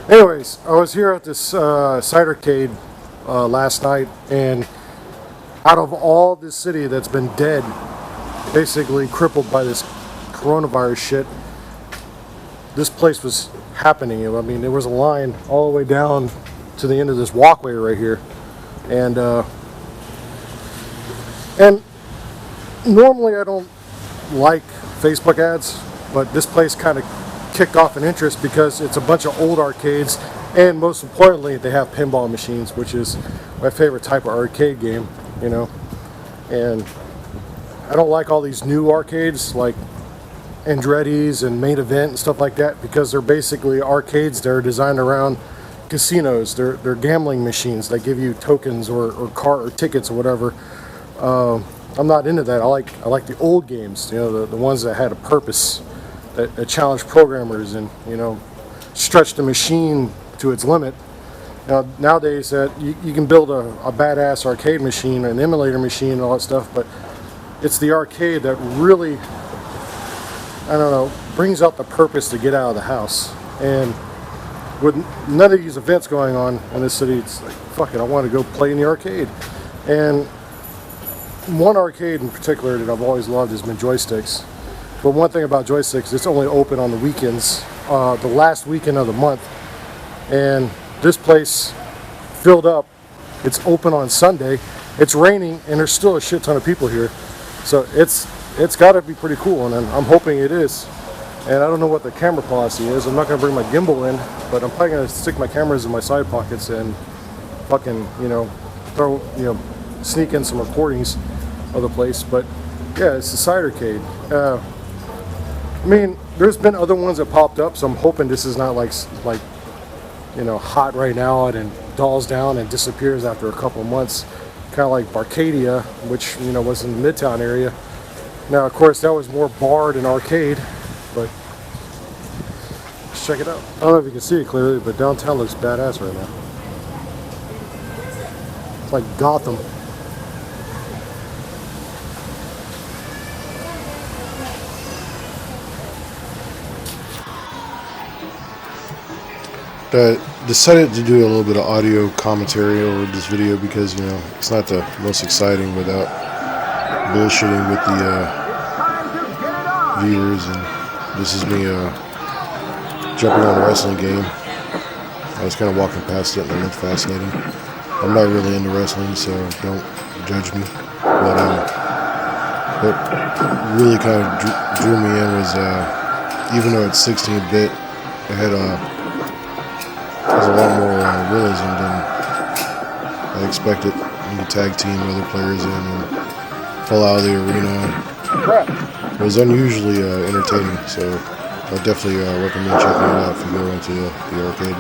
Anyways, I was here at this Cidercade last night, and out of all this city that's been dead, basically crippled by this coronavirus shit, this place was happening. I mean, there was a line all the way down to the end of this walkway right here, and normally I don't like Facebook ads, but this place kind of kicked off an interest because it's a bunch of old arcades, and most importantly they have pinball machines, which is my favorite type of arcade game, you know. And I don't like all these new arcades like Andretti's and Main Event and stuff like that, because they're basically arcades that are designed around casinos. They're gambling machines that give you tokens or car or tickets or whatever. I'm not into that. I like the old games, you know, the ones that had a purpose, that challenged programmers and, you know, stretched the machine to its limit. Now, nowadays you can build a badass arcade machine, an emulator machine and all that stuff, but it's the arcade that really, I don't know, brings out the purpose to get out of the house. And with none of these events going on in this city, it's like, fuck it, I want to go play in the arcade. And one arcade in particular that I've always loved has been Joysticks. But one thing about Joysticks, it's only open on the weekends, the last weekend of the month. And this place filled up. It's open on Sunday. It's raining, and there's still a shit ton of people here. So it's got to be pretty cool, and I'm hoping it is. And I don't know what the camera policy is. I'm not going to bring my gimbal in, but I'm probably going to stick my cameras in my side pockets and fucking, you know, sneak in some recordings of the place. But yeah, it's the Cidercade. I mean, there's been other ones that popped up, so I'm hoping this is not like you know, hot right now and then dulls down and disappears after a couple of months, kind of like Barcadia, which, you know, was in the Midtown area. Now, of course, that was more bar than arcade, but let's check it out. I don't know if you can see it clearly, but downtown looks badass right now. It's like Gotham. Decided to do a little bit of audio commentary over this video because, you know, it's not the most exciting without bullshitting with the viewers. And this is me jumping on a wrestling game. I was kind of walking past it and it looked fascinating. I'm not really into wrestling, so don't judge me. But what really kind of drew me in was, even though it's 16-bit, it had there's a lot more realism than I expected. You can tag team other players in and fall out of the arena. It was unusually entertaining, so I definitely recommend checking it out if you go into the arcade.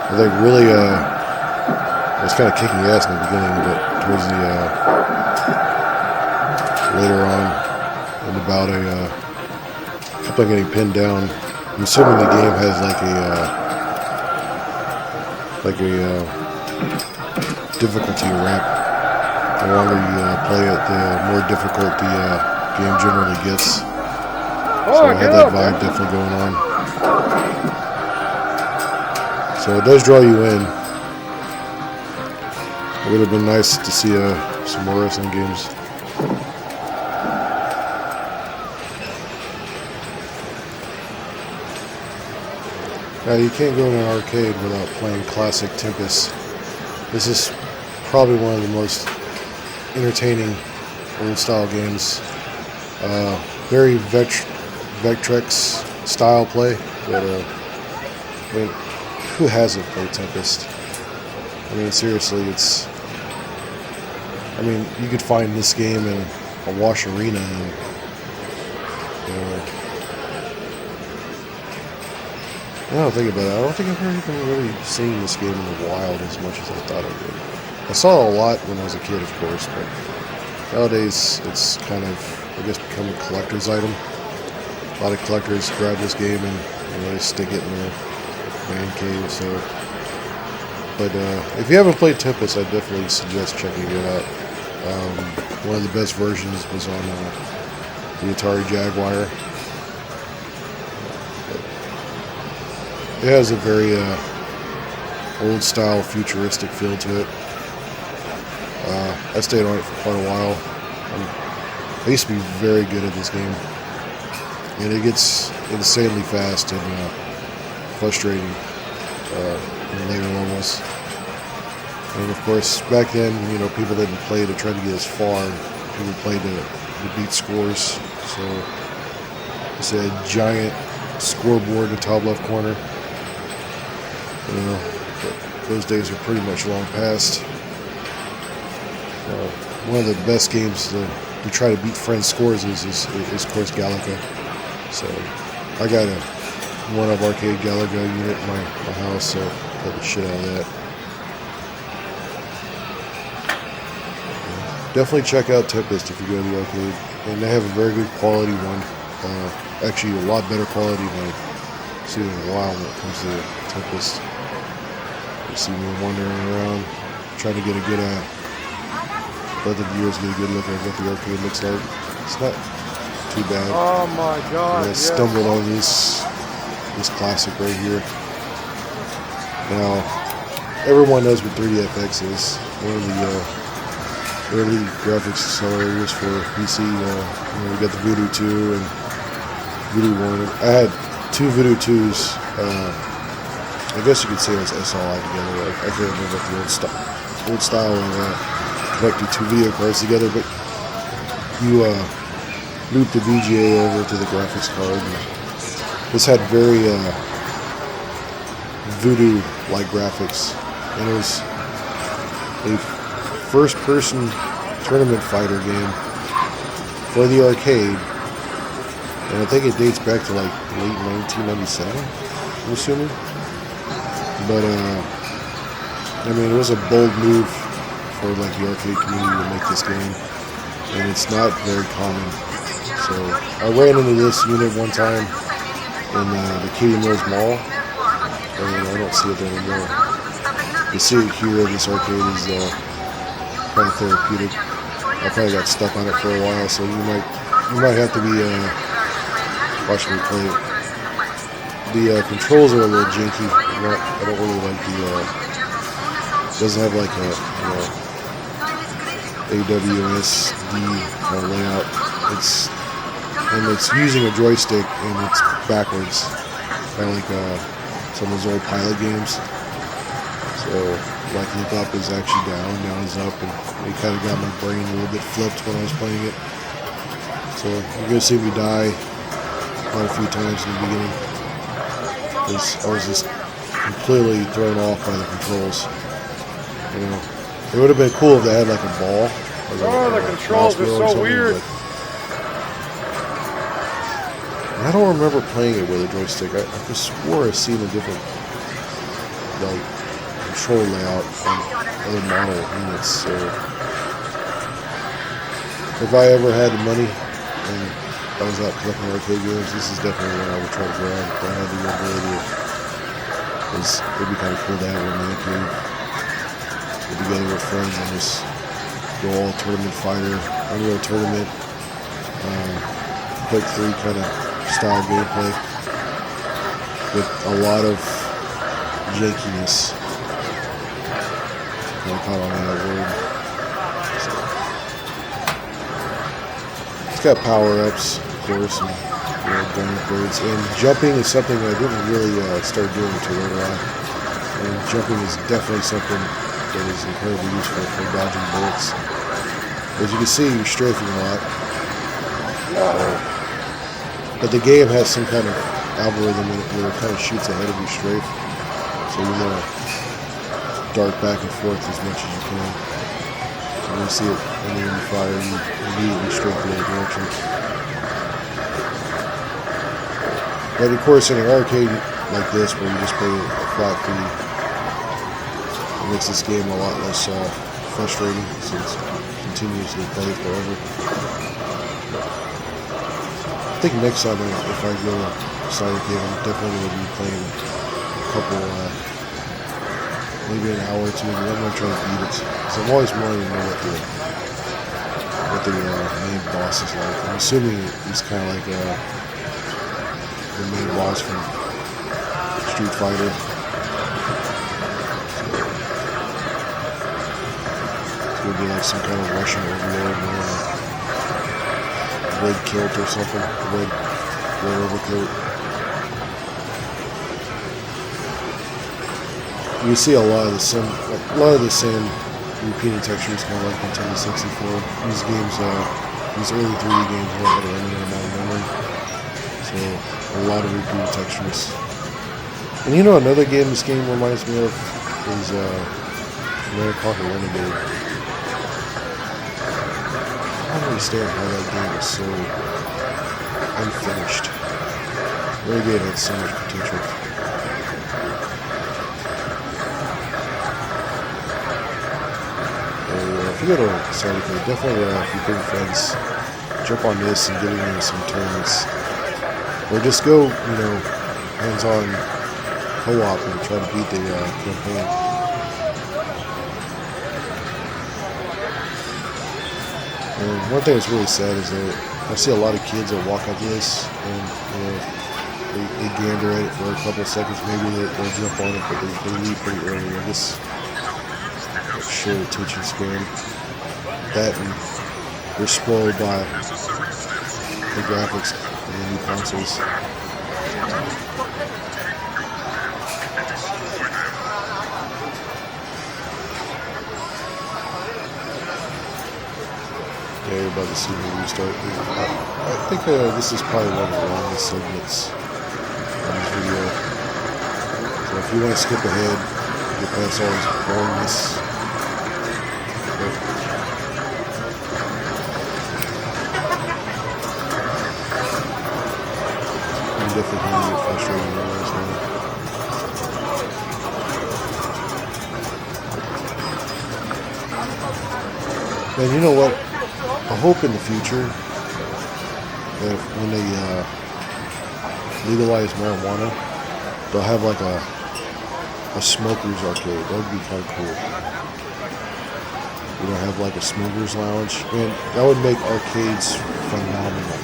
I think really I was kind of kicking ass in the beginning, but towards the later on in the bout, I kept on getting pinned down. I'm assuming the game has like a difficulty ramp. The longer you play it, the more difficult the game generally gets. So I had that vibe definitely going on. So it does draw you in. It would have been nice to see some more wrestling games. Now, you can't go to an arcade without playing classic Tempest. This is probably one of the most entertaining old-style games. Very Vectrex style play, but I mean, who hasn't played Tempest? I mean, seriously, I mean, you could find this game in a Wash Arena, and I don't think about it. I don't think I've ever even really seen this game in the wild as much as I thought I did. I saw it a lot when I was a kid, of course, but nowadays it's kind of, I guess, become a collector's item. A lot of collectors grab this game and they stick it in their man cave. So, but if you haven't played Tempest, I definitely suggest checking it out. One of the best versions was on the Atari Jaguar. It has a very old style futuristic feel to it. I stayed on it for quite a while. I used to be very good at this game, and it gets insanely fast and frustrating in the later levels. And of course, back then, you know, people didn't play to try to get as far. People played to beat scores. So it's a giant scoreboard in the top left corner. You know, those days are pretty much long past. One of the best games to try to beat friends' scores is of course Galaga. So I got a one-up arcade Galaga unit in my house, so I played the shit out of that. Definitely check out Tempest if you go to the arcade, and they have a very good quality one. Actually, a lot better quality than I've seen in a while when it comes to Tempest. You see me wandering around, trying to get a good let the viewers get a good look at what the arcade looks like. It's not too bad. Oh my God! I stumbled on this classic right here. Now, everyone knows what 3DFX is. One of the early graphics accelerators for PC. We got the Voodoo 2 and Voodoo 1. I had two Voodoo 2s. I guess you could say it was SLI together. I can't remember what the old style of connecting two video cards together, but you loop the VGA over to the graphics card. And this had very Voodoo-like graphics, and it was a first-person tournament fighter game for the arcade, and I think it dates back to like late 1997, I'm assuming. But I mean, it was a bold move for like the arcade community to make this game, and it's not very common. So I ran into this unit one time in the Katy Mills Mall, and I don't see it there anymore. The city here at this arcade is kind of therapeutic. I probably got stuck on it for a while, so you might have to be watching me play it. The controls are a little janky. I don't really like the. Doesn't have like a AWSD kind of layout. It's using a joystick and it's backwards, kind of like some of those old pilot games. So like look up is actually down is up, and it kind of got my brain a little bit flipped when I was playing it. So you're gonna see me die quite a few times in the beginning, because I was just completely thrown off by the controls. You know, it would have been cool if they had like a ball. The controls are so weird. I don't remember playing it with a joystick. I just swore I seen a different like control layout on other model units. So if I ever had the money and I was out collecting arcade games, this is definitely one I would try to grab if I had the ability. Because it'd be kind of cool to have one in the arcade. Get together with friends and just go all tournament fighter, Unreal Tournament, Quake 3 kind of style gameplay with a lot of jankiness. I caught on that word. So, it's got power-ups, of course, and gun upgrades. And jumping is something I didn't really start doing until later on. And jumping is definitely something that is incredibly useful for dodging bullets. As you can see, you're strafing a lot. But the game has some kind of algorithm in it where it kind of shoots ahead of your strafe. So you want to dart back and forth as much as you can. So when you see it ending in the fire, you immediately strafe the other direction. But of course, in an arcade like this, where you just pay a flat fee, it makes this game a lot less frustrating, since continuously play it forever. I think next time if I go to Cidercade, I'm definitely going to be playing a couple, maybe an hour or two. I'm going to try to beat it, because I'm always wanting to know what what the main boss is like. I'm assuming he's kind of like the main boss from Street Fighter. It's gonna be like some kind of Russian overlord in a red kilt or something, red overcoat. You see a lot of the same repeating textures, kind of like Nintendo 64. These games, these early 3D games, were able to run in amount of memory, so a lot of repeating textures. And you know, another game this game reminds me of is Mary Parker Renegade. I don't understand how that game is so unfinished. Renegade had so much potential. If you go to Cidercade, definitely if you bring friends, jump on this and get into some tournaments. Or just go, you know, hands-on co-op and try to beat the campaign. And one thing that's really sad is that I see a lot of kids that walk up to this and, you know, they gander at it for a couple of seconds. Maybe they'll jump on it, but they leave pretty early. I guess short attention span. That and they're spoiled by the graphics and the new consoles. Yeah, you're about to see me restart. I think this is probably one of the longest segments on this video. So if you want to skip ahead, get past all this boringness. Definitely going to get frustrating as well. And you know what? I hope in the future that when they legalize marijuana, they'll have like a smoker's arcade. That would be kind of cool. You know, have like a smoker's lounge, and that would make arcades phenomenal.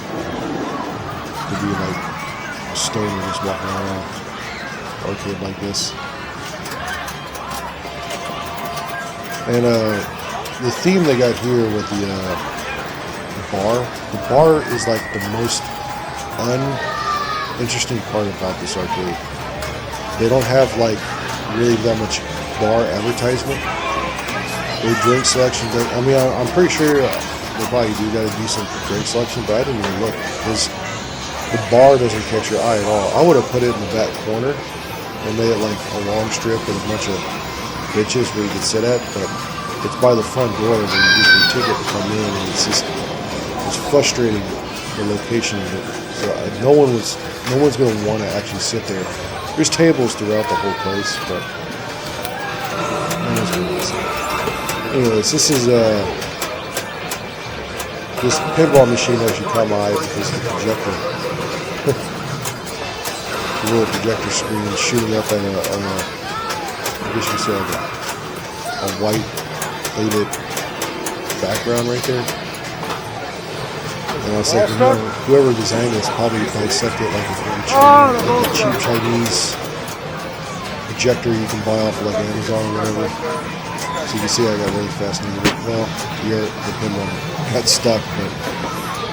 To be like stoner just walking around arcade like this. And the theme they got here with the bar is like the most uninteresting part about this arcade. They don't have like really that much bar advertisement. Their drink selection, I mean, I'm pretty sure they probably do got a decent drink selection, but I didn't even look because the bar doesn't catch your eye at all. I would have put it in the back corner and made it like a long strip with a bunch of benches where you could sit at, but it's by the front door where you get your ticket to come in, and it's frustrating, the location of it. So no one's going to want to actually sit there. There's tables throughout the whole place, but no one's going to sit. Anyways, this is this pinball machine actually caught my eye because of the projector. The little projector screen shooting up at I guess you say like a white plated background right there. And I was thinking, whoever designed this probably dissected like a cheap Chinese projector you can buy off of like Amazon or whatever. So you can see I got really fascinated. Well, yeah, the pinball got stuck, but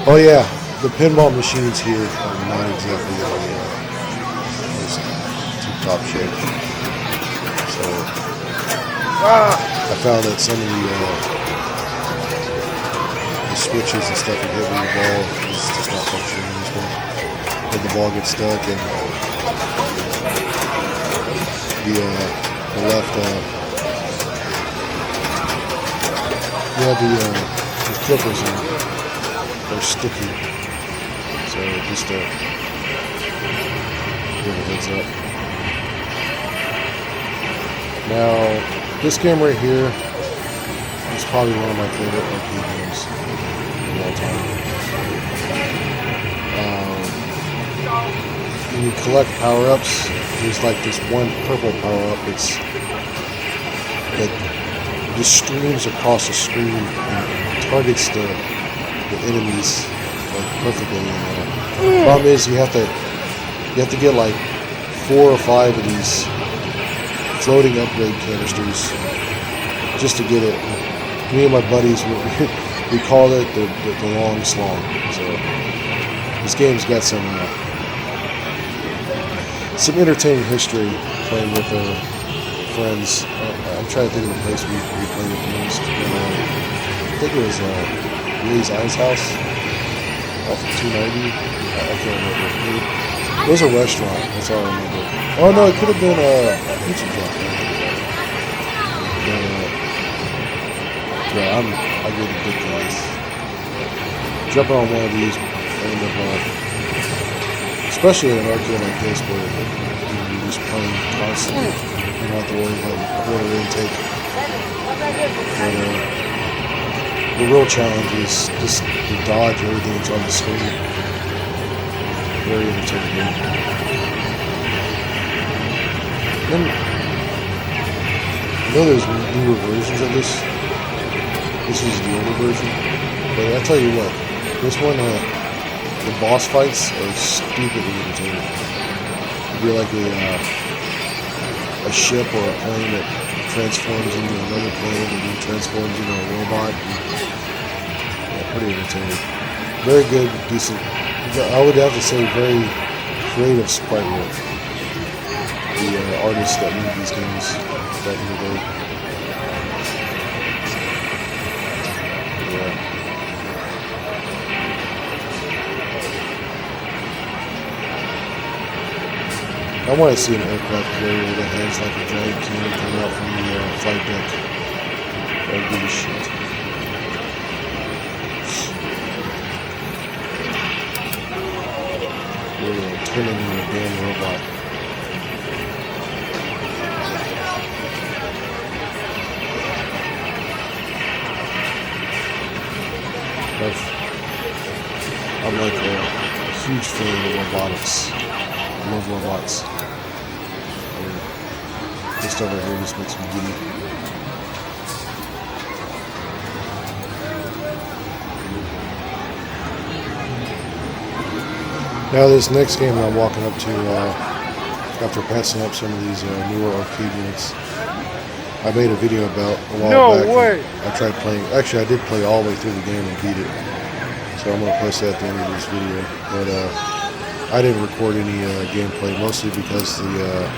oh yeah. The pinball machines here are not exactly most tip-top shape. So I found that some of the switches and stuff you hit with the ball is just not functioning in this one. But the ball gets stuck, and the left the clippers are sticky. So just give a heads up. Now, this game right here is probably one of my favorite arcade games of all time. When you collect power-ups, there's like this one purple power-up that just streams across the screen and targets the the enemies like perfectly. And problem is you have to get like 4 or 5 of these floating upgrade canisters just to get it. Me and my buddies, we called it the long slong. So this game's got some entertaining history playing with friends. I'm trying to think of the place we played with the most. I think it was Willie's Ice House off of 290. I can't remember. It was a restaurant. That's all I remember. Oh no, it could have been a pizza joint. Yeah, I get ridiculous. Jumping on one of these, end up, especially in an arcade like this where you're just playing constantly. You don't have to worry about quarter intake. But, the real challenge is just to dodge everything that's on the screen. Very entertaining. Then, I know there's newer versions of this. This is the older version. But I tell you what, this one, the boss fights are stupidly entertaining. It'd be like a ship or a plane that transforms into another plane and then transforms into a robot. Yeah, pretty entertaining. Very good, decent. I would have to say very creative sprite work. The artists that made these games back in the day. Yeah. I want to see an aircraft carrier that has like a giant cannon coming out from the flight deck. That would be the shit. We're turning into a damn robot. I'm like a huge fan of robotics. I love robots. This stuff right here just makes me giddy. Now this next game I'm walking up to, after passing up some of these newer arcade units, I made a video about a while back. No way! I tried playing, actually I did play all the way through the game and beat it. So I'm going to post that at the end of this video. But I didn't record any gameplay, mostly because the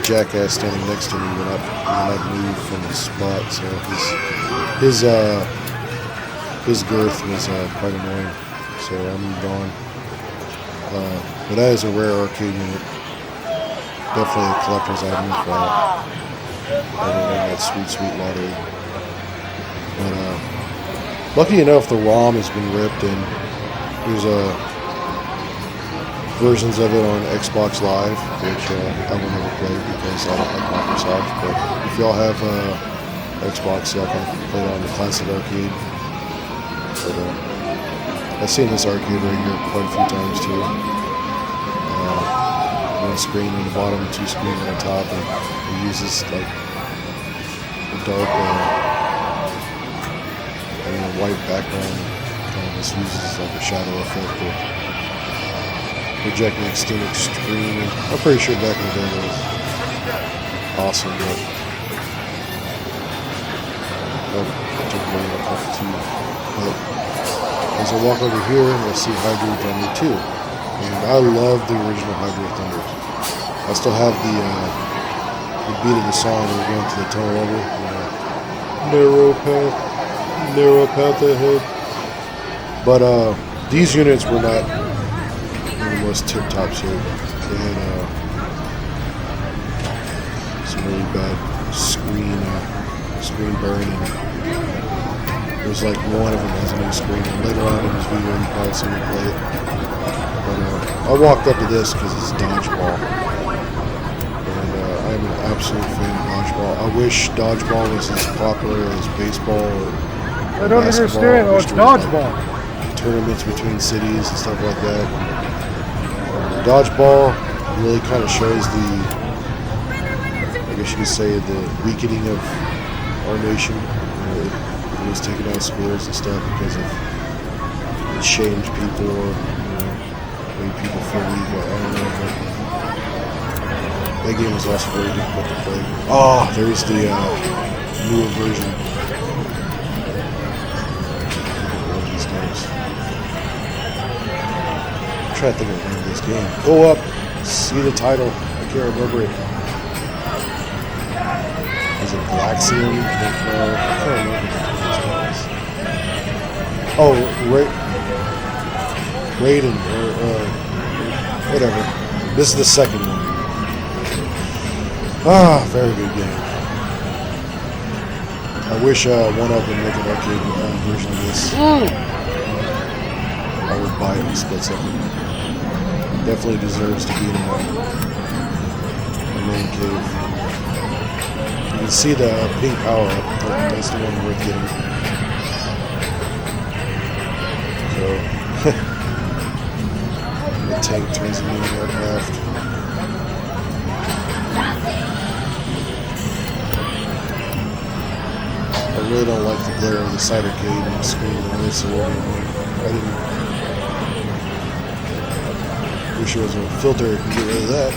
jackass standing next to me would not move from his spot. So his girth was quite annoying. So I moved on. But that is a rare arcade unit. Definitely a collector's item if ever won that sweet lottery. But lucky enough, the ROM has been ripped, and there's versions of it on Xbox Live, which I will never play because I don't like Microsoft. But if y'all have Xbox, y'all can play it on the classic arcade. But I've seen this arcade right here quite a few times too. One screen on the bottom, 2 screens on the top, and it uses like a dark white background. Kind of just uses like a shadow effect to project an extended screen. And I'm pretty sure back in the day it was awesome, but that took me a cup of tea. But as I walk over here, I see Hydro Thunder 2. And I love the original Hydro Thunder. I still have the beat of the song when we're going to the tunnel level. Narrow path ahead. But these units were not in the most tip-top shape. They had some really bad screen burn, and it was like one of them has a new screen, and later on in this video you probably see me play it. But I walked up to this because it's dodgeball, and I'm an absolute fan of dodgeball. I wish dodgeball was as popular as baseball or I don't understand. Oh, it's dodgeball. Like tournaments between cities and stuff like that. Dodgeball really kind of shows the, I guess you could say, the weakening of our nation. It was taking out schools and stuff because of it shamed people or made people feel weak. I don't know. But that game was also very difficult to play. Oh, there's the newer version. One of these games. I'm trying to think of the name of this game. Go up, see the title. I can't remember it. Is it Glaxium? No, I can't remember what this is. Oh, Raiden, or whatever. This is the second one. Ah, very good game. I wish One Up would make an arcade version of this. I would buy it in a split second. Definitely deserves to be in the main cave. You can see the pink power up. That's the one worth getting. So, the tank turns into an aircraft. I really don't like the glare of the Cidercade on the screen. It's a little annoying. I didn't. Wish there was a filter that could get rid of that.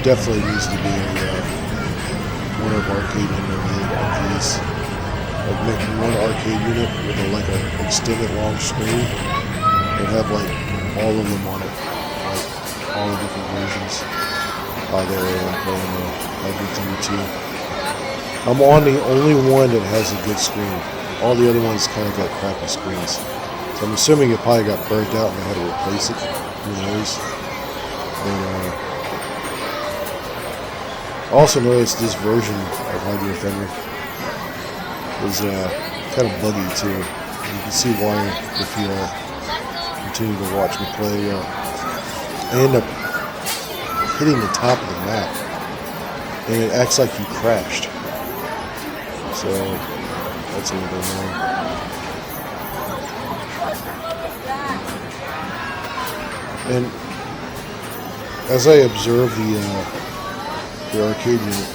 Definitely needs to be a one of arcade arcades. Like making one arcade unit with like an extended long screen and have like all of them on it, like all the different versions. There I'm playing everything too. I'm on the only one that has a good screen. All the other ones kind of got crappy screens. So I'm assuming it probably got burnt out and they had to replace it. Who knows? And, I also noticed this version of Hydro Thunder is kind of buggy too. You can see why if you continue to watch me play. I end up hitting the top of the map, and it acts like you crashed. So that's a little annoying. And as I observe the arcade unit,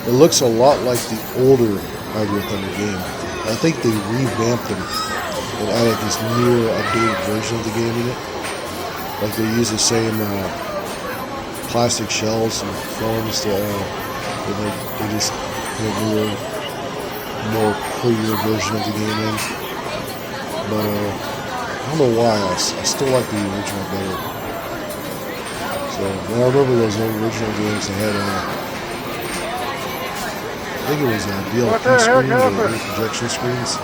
it looks a lot like the older Hydro Thunder game. I think they revamped them and added this newer, updated version of the game in it. Like they use the same plastic shells and forms that they just put a newer, more clear version of the game in. But I don't know why, I still like the original better. So, when I remember those original games, they had I think it was DLP screens or projection screens.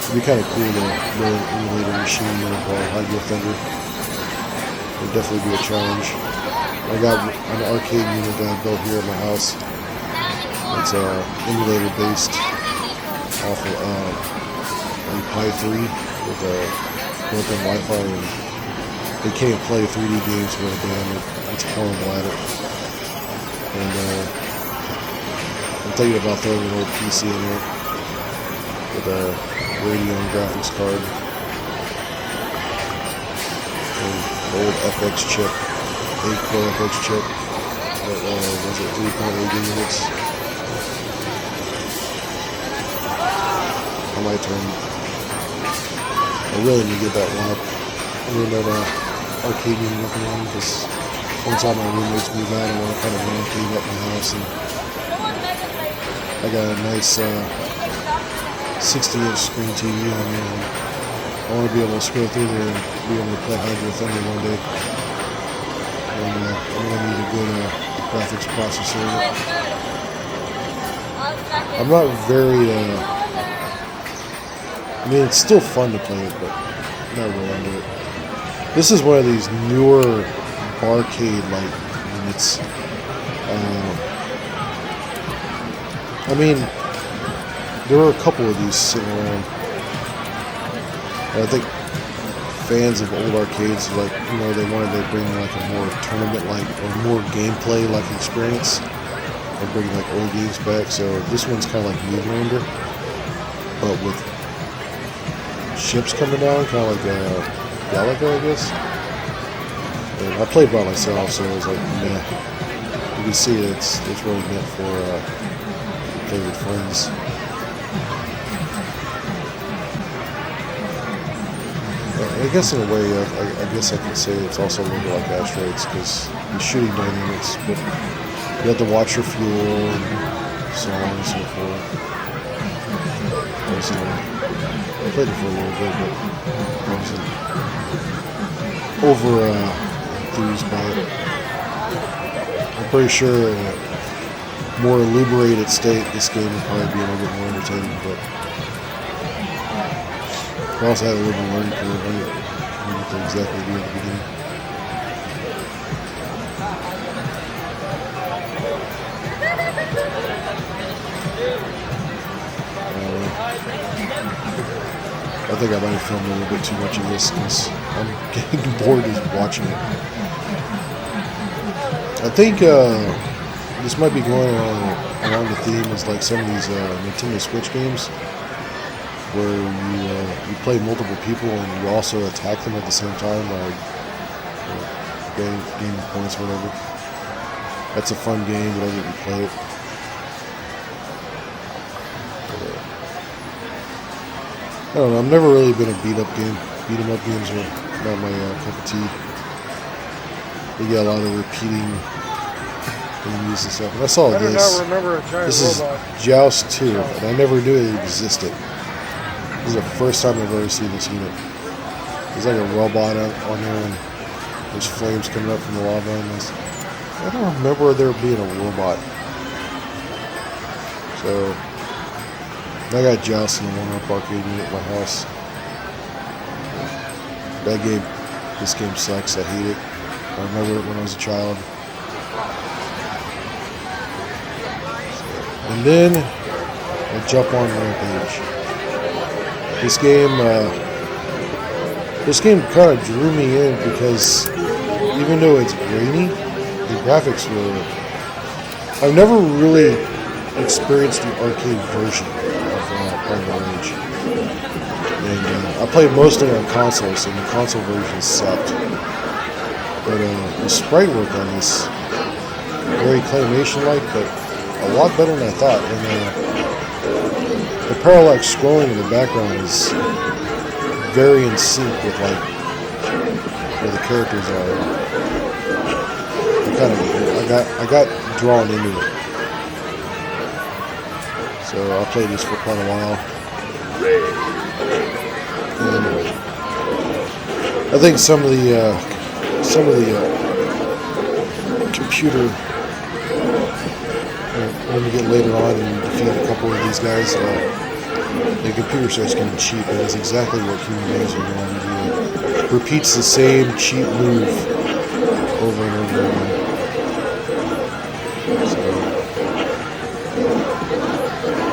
It'd be kind of cool to build an emulator machine called Hydro Thunder. It would definitely be a challenge. I got an arcade unit that I built here at my house. It's emulator based off of Pi 3 with built-in Wi-Fi, and they can't play 3D games with a damn. It's horrible at it. And I'm thinking about throwing an old PC in there with a radio and graphics card and the old FX chip, 8-core FX chip. That was it 3.8 units. I might turn. I really need to get that one up. I mean that arcade unit up and running, because once all my roommates move out, I want to kind of man cave up my house, and I got a nice 60-inch screen TV on there, and I want to be able to scroll through there and be able to play Hydro Thunder one day. And I'm going to need a good graphics processor. I'm not very I mean, it's still fun to play it, but not really into it. This is one of these newer barcade-like units. I mean, there were a couple of these sitting around. And I think fans of old arcades, like, you know, they wanted to bring like a more tournament-like or more gameplay-like experience, and bring like old games back. So this one's kind of like Newlander, but with ships coming down, kind of like Galaga, I guess. I played by myself, so it was like, meh. You can see it's really meant for play with friends. I guess in a way, I guess I can say it's also a little bit like Asteroids because the shooting dynamics, but you have to watch your fuel and so on and so forth. So, I played it for a little bit, but I wasn't over enthused by it. I'm pretty sure more liberated state, this game would probably be a little bit more entertaining, but I also had a little bit of learning curve. I didn't know what to exactly do at the beginning. I think I might have filmed a little bit too much of this because I'm getting bored just watching it. I think this might be going along the theme as like some of these Nintendo Switch games where you play multiple people and you also attack them at the same time by gaining points or whatever. That's a fun game whenever you play it. I don't know, I've never really been a beat 'em up games are not my cup of tea. They get a lot of repeating enemies and stuff. And I saw I do this. not remember a giant This robot. is Joust 2, and I never knew it existed. This is the first time I've ever seen this unit. There's like a robot on there, and there's flames coming up from the lava. And I don't remember there being a robot. So I got Joust in the one-up arcade unit at my house. This game sucks. I hate it. I remember it when I was a child. And then I jump on Rampage. This game kind of drew me in because even though it's grainy, the graphics were. I've never really experienced the arcade version of Rampage, and I played mostly on consoles, and the console version sucked. But the sprite work on this very Claymation-like, but a lot better than I thought. And the parallax scrolling in the background is very in sync with like where the characters are. I got drawn into it. So I played this for quite a while. And I think some of the computer, when you get later on and defeat a couple of these guys, the computer starts getting cheap, and it's exactly what human beings are going to do. It repeats the same cheap move over and over again. So,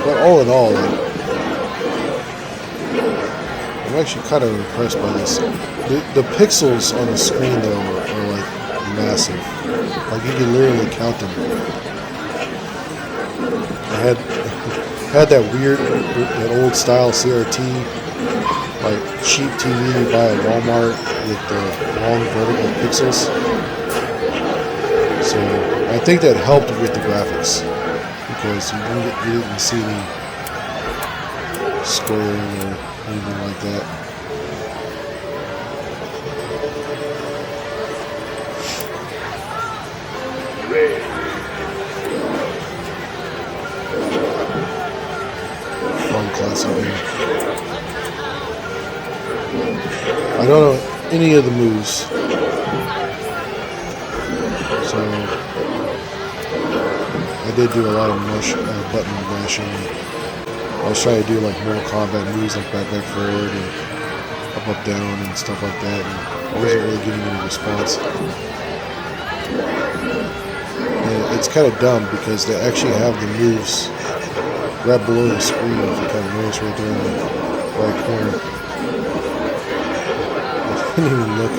but all in all, I'm actually kind of impressed by this. The pixels on the screen, though, are like massive. Like you can literally count them. I had that old style CRT, like cheap TV you buy at Walmart with the long vertical pixels. So I think that helped with the graphics because you didn't see any squaring or anything like that. Fun classic game. I don't know any of the moves, so I did do a lot of button mashing. I was trying to do like Mortal Kombat moves like back forward and up down and stuff like that, and I wasn't really getting any response. And it's kind of dumb because they actually have the moves right below the screen, if you kind of notice right there in the right corner. I didn't even look.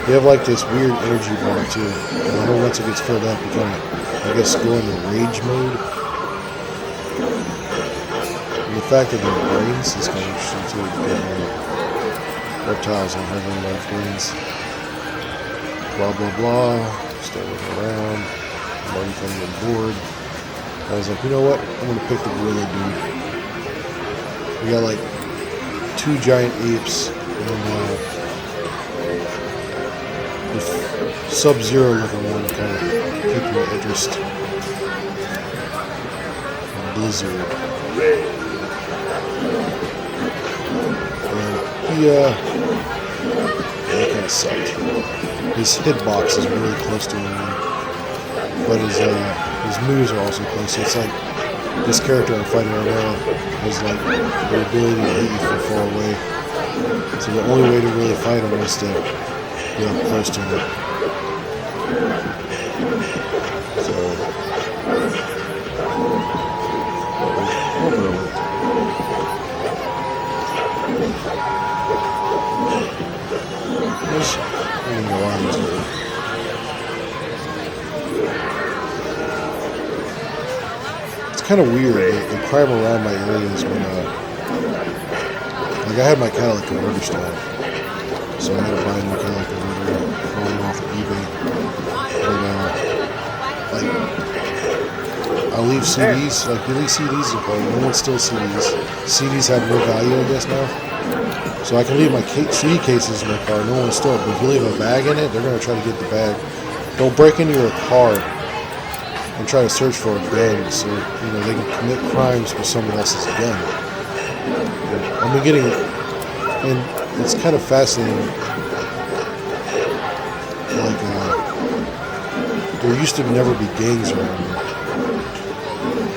They have like this weird energy bar too. And I know once it gets filled up, you kind of, I guess, go into rage mode. And the fact that they're brains is kind of interesting too. You reptiles don't have any life gains. Blah blah blah. Start looking around. I'm already kind of getting bored. I was like, you know what? I'm gonna pick the gorilla dude. We got like 2 giant apes and the Sub-Zero looking one kind of piqued my interest. And Blizzard. And that kind of sucked. His hitbox is really close to him, but his moves are also close. So it's like this character I'm fighting right now has like the ability to hit you from far away. So the only way to really fight him is to get up close to him. So it's kind of weird. They crime around my areas when, like I had my catalytic converter stolen, so I had to buy a new catalytic converter going off of eBay. But like, I leave CDs, like you leave CDs in play. No one steals CDs. CDs have no value, I guess now. So I can leave my CD cases in my car. No one stole it. But if you leave a bag in it, they're going to try to get the bag. They'll break into your car and try to search for a gun, so they can commit crimes with someone else's gun. I've been getting, and it's kind of fascinating. Like there used to never be gangs around here,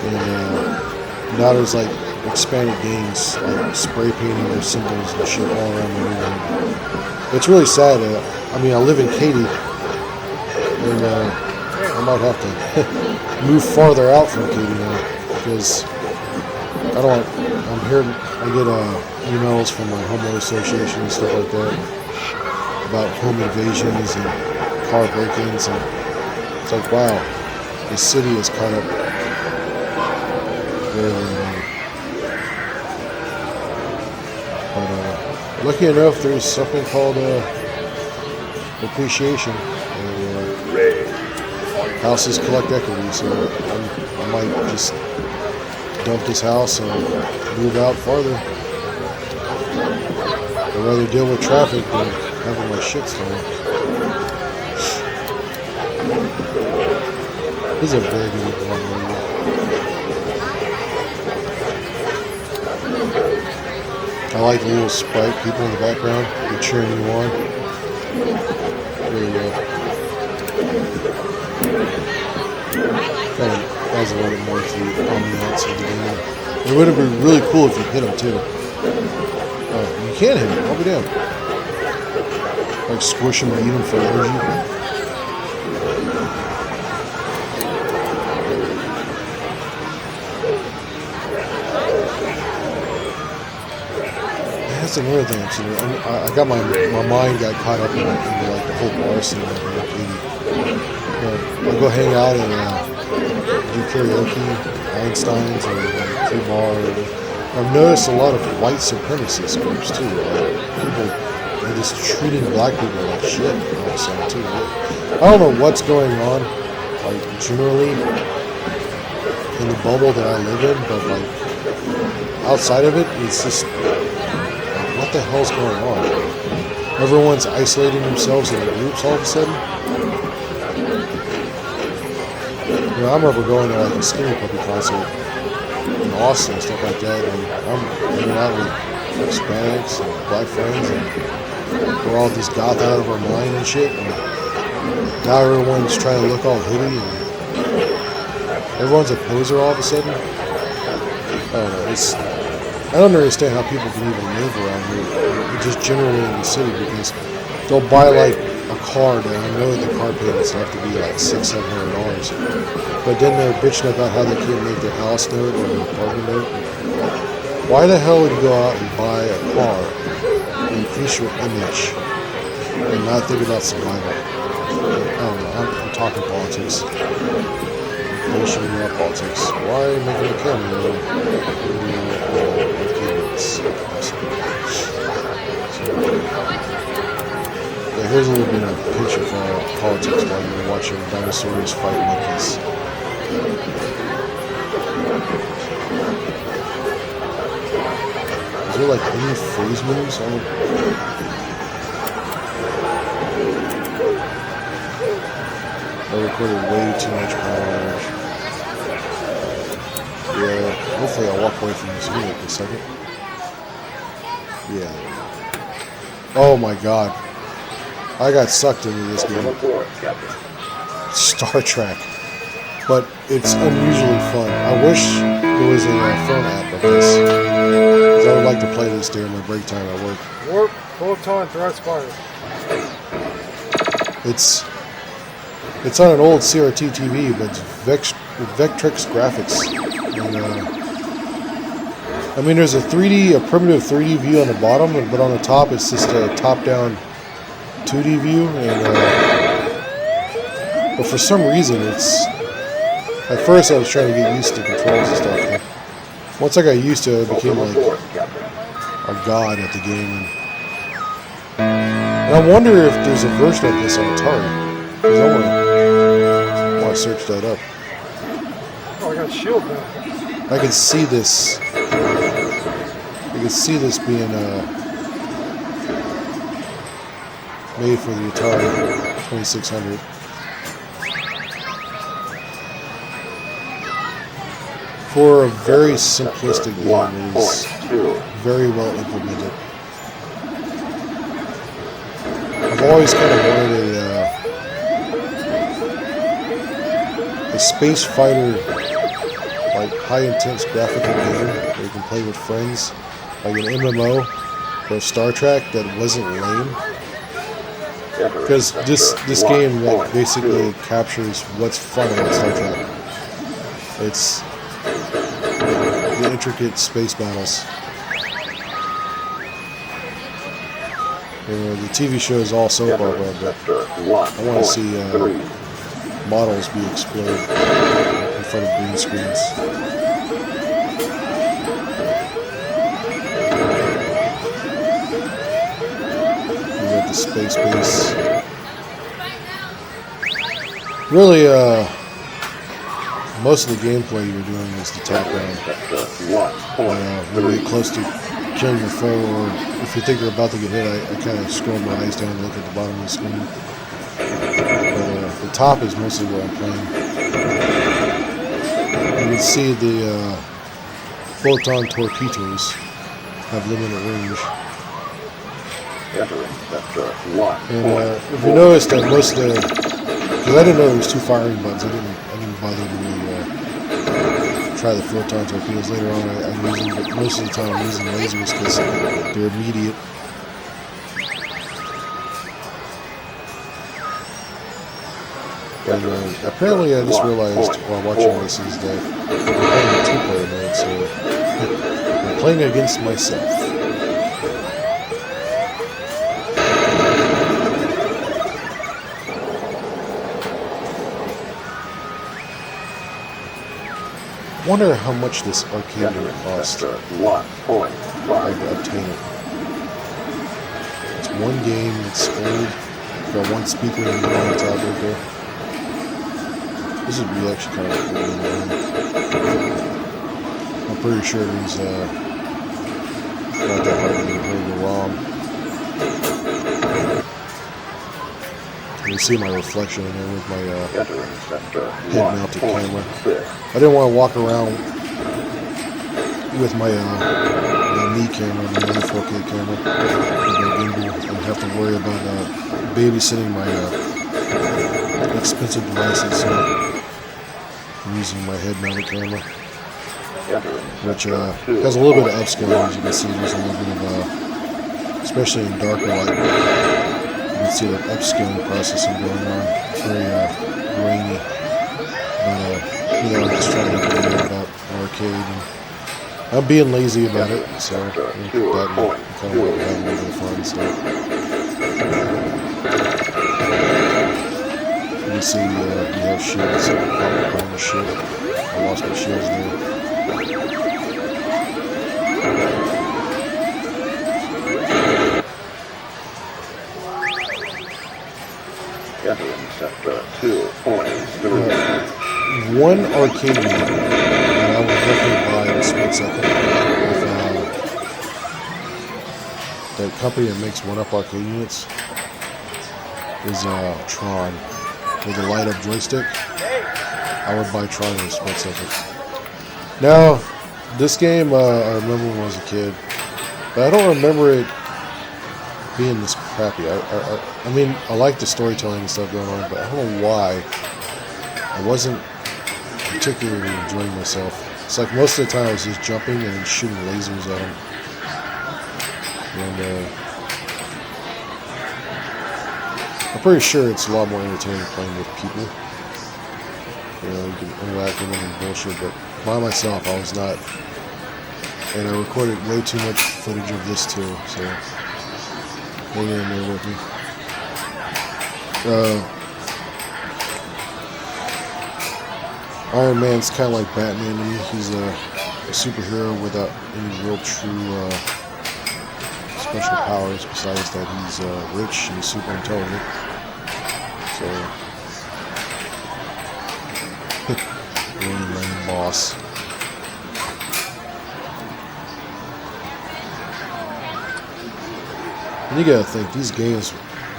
and now there's like expanded gangs, like spray painting their symbols and shit all around the neighborhood. It's really sad. I mean, I live in Katy, and I might have to move farther out from Katy now because I don't. I'm here. I get emails from my homeowner association and stuff like that about home invasions and car break-ins, and it's like, wow, the city is kind of really. But lucky enough, there's something called appreciation. And, houses collect equity, so I might just dump this house and move out farther. I'd rather deal with traffic than having my shit stolen. This is a very good one. I like the little sprite people in the background. They're cheering you on. Very good. Kind of adds a little bit more to the ambiance of the game. It would have been really cool if you hit him too. You can hit him. I'll be down. Like squish him and eat him for energy. That's another thing I'm seeing. I got my mind got caught up into like the whole bar scene. I go hang out and do karaoke, Einstein's, or free bar. I've noticed a lot of white supremacist groups too. People are just treating black people like shit all of a sudden too. I don't know what's going on, like generally in the bubble that I live in, but like outside of it, it's just. What the hell's going on? Everyone's isolating themselves in groups all of a sudden. I remember going to like a Skinny Puppy concert in Austin and stuff like that, and I'm hanging out with Hispanics and black friends, and we're all just goth out of our mind and shit. And now everyone's trying to look all hoodie, and everyone's a poser all of a sudden. I don't know. I don't understand how people can even live around here, just generally in the city, because they'll buy like a car that I know the car payments have to be like $600-700, but then they're bitching about how they can't make their house note or their apartment note. Why the hell would you go out and buy a car and increase your image and not think about survival? I don't know. I'm talking politics. Bullshit about politics. Why making a cameo with kids? So, supposedly been a pinch of politics while you were watching dinosaurs fight monkeys. Is there like any freeze moves? I recorded way too much power. Yeah, hopefully I'll walk away from this unit in a second. Yeah. Oh my god. I got sucked into this game. Star Trek. But it's unusually fun. I wish there was a phone app like this. Because I would like to play this during my break time at work. Warp, photon, thrust fire. It's on an old CRT TV, but it's Vectrex graphics. And, I mean, there's a primitive 3D view on the bottom, but on the top it's just a top-down 2D view. And but for some reason, at first I was trying to get used to controls and stuff. Once I got used to it, I became like a god at the game. And I wonder if there's a version of this on Atari. Because I want to search that up. Oh, I got shield now. I can see this. I can see this being made for the Atari 2600. For a very simplistic game, it is very well implemented. I've always kind of wanted a space fighter, like high intense graphical game where you can play with friends, like an MMO or Star Trek that wasn't lame. Because this game like basically captures what's fun about Star Trek. It's the intricate space battles. The TV show is all soap opera, but I want to see models be exploded in front of green screens. We got the space base. Really, most of the gameplay you're doing is the top down. When you get close to killing your foe, or if you think you're about to get hit, I kind of scroll my eyes down and look at the bottom of the screen. But the top is mostly where I'm playing. You can see the photon torpedoes have limited range. And if you notice that most of the, because I didn't know there was two firing buttons, I didn't bother to really try the photon torpedoes. Later on, I'm using, but most of the time I'm using lasers because they're immediate. And apparently I just realized while watching this is that I'm playing a 2-player mode, so I'm playing against myself. Wonder how much this arcade would cost to obtain it. It's one game, it's old, got one speaker and one on top right there. This would be actually kind of cool. I'm pretty sure there's not that hard to get hold of the ROM. You see my reflection in there with my head-mounted camera. I didn't want to walk around with my knee camera, my 4K camera, with my gimbal, and have to worry about babysitting my expensive devices. So I'm using my head-mounted camera, which has a little bit of upscaling. As you can see, there's a little bit of, especially in darker light. You can see the upscaling processing going on. It's very grainy. But, I'm just trying to get more about arcade. And I'm being lazy about it, so I think that kind of want to have a little bit of fun. So. You can see you have shields. I'm playing the shield. I lost my shields there. One arcade game that I would definitely buy in a split second with that company that makes one-up arcade units is Tron with a light-up joystick. I would buy Tron in a split second. Now, this game I remember when I was a kid, but I don't remember it being this crappy. I mean, I like the storytelling and stuff going on, but I don't know why I wasn't particularly enjoying myself. It's like most of the time I was just jumping and shooting lasers at them. And I'm pretty sure it's a lot more entertaining playing with people. You know, you can interact with them and bullshit, but by myself I was not. And I recorded way too much footage of this too, so hang in there with me. Iron Man's kind of like Batman to me. He's a superhero without any real true special powers besides that he's rich and super intelligent. So, random boss. And you gotta think, these games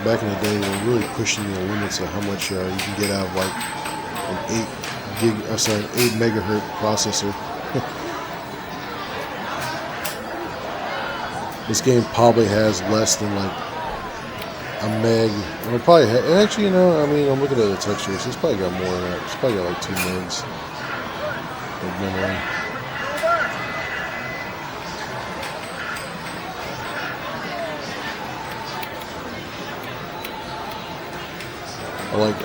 back in the day were really pushing the limits of how much you can get out of like an 8 megahertz processor. This game probably has less than like a meg. Or probably actually, you know, I mean, I'm looking at the textures. It's probably got more than that. It's probably got like 2 megs of memory. I like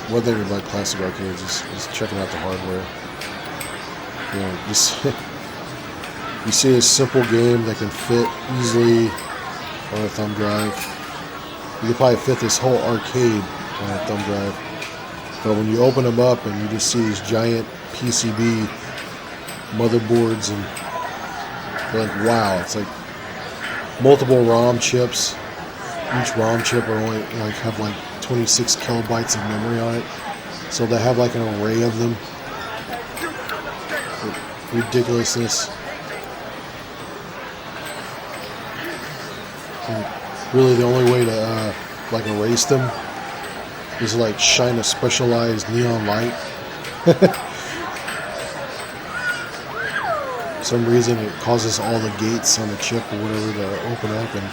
one thing about classic arcades is checking out the hardware. You know, just you see a simple game that can fit easily on a thumb drive. You could probably fit this whole arcade on a thumb drive. But when you open them up and you just see these giant PCB motherboards, and you're like, wow, it's like multiple ROM chips. Each ROM chip will only have like 26 kilobytes of memory on it. So they have like an array of them. Ridiculousness. And really the only way to like erase them is to like shine a specialized neon light. For some reason it causes all the gates on the chip or whatever to open up, and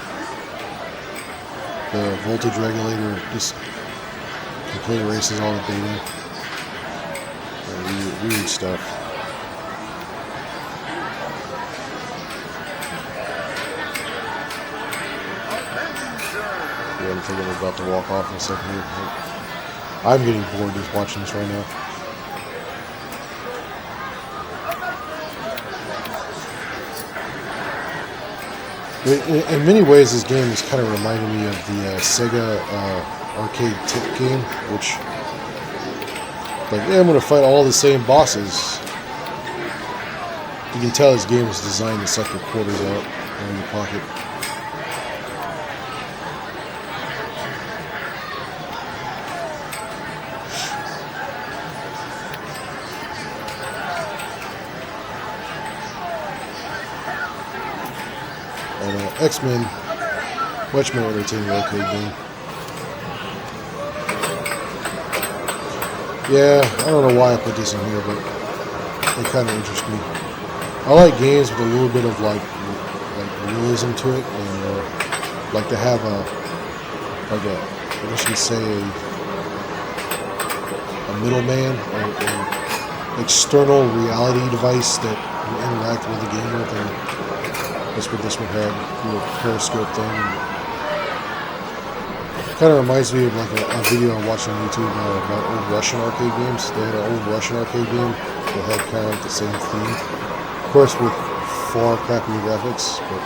the voltage regulator just completely erases all the data. Weird stuff. Yeah, I'm thinking I'm about to walk off in a second here. I'm getting bored just watching this right now. In many ways, this game is kind of reminding me of the Sega arcade tip game, which, like, yeah, I'm going to fight all the same bosses. You can tell this game is designed to suck your quarters out in your pocket. And X-Men, much more entertaining arcade game. Yeah, I don't know why I put this in here, but it kind of interests me. I like games with a little bit of like realism to it, and like to have a I guess you say a middleman, or an external reality device that you interact with the game with, and that's what this one had, a little periscope thing. Kind of reminds me of like a video I watched on YouTube about old Russian arcade games. They had an old Russian arcade game that had kind of like the same theme. Of course, with far crappier graphics, but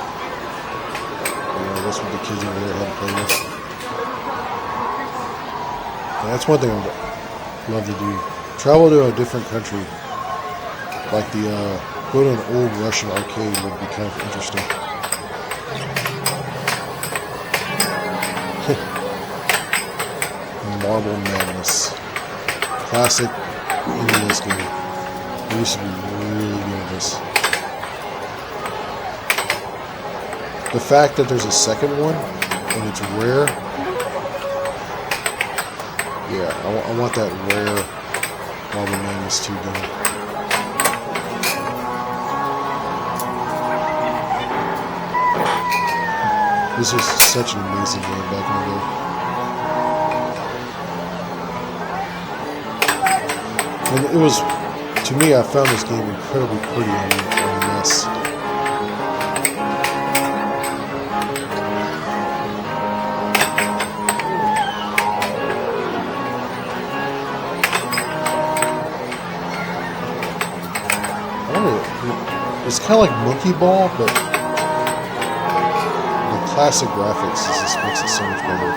you know, that's what the kids over there had to play with. And that's one thing I would love to do. Travel to a different country, like go to an old Russian arcade would be kind of interesting. And Marble Madness. Classic NES game. I used to be really good at this. The fact that there's a second one and it's rare, yeah, I want that rare Marble Madness 2 game. This was such an amazing game back in the day. And it was, to me, I found this game incredibly pretty on the NES. It's kind of like Monkey Ball, but the classic graphics just makes it so much better.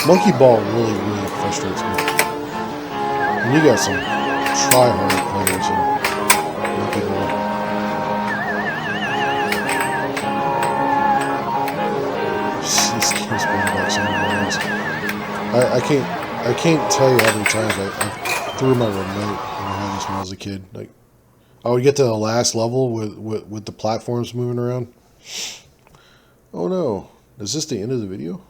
Monkey Ball really, really frustrates me. And you got some try-hard players in Monkey Ball. This game's been about so many hours. I can't tell you how many times I threw my remote when I had this when I was a kid. Like, I would get to the last level with the platforms moving around. Oh no. Is this the end of the video?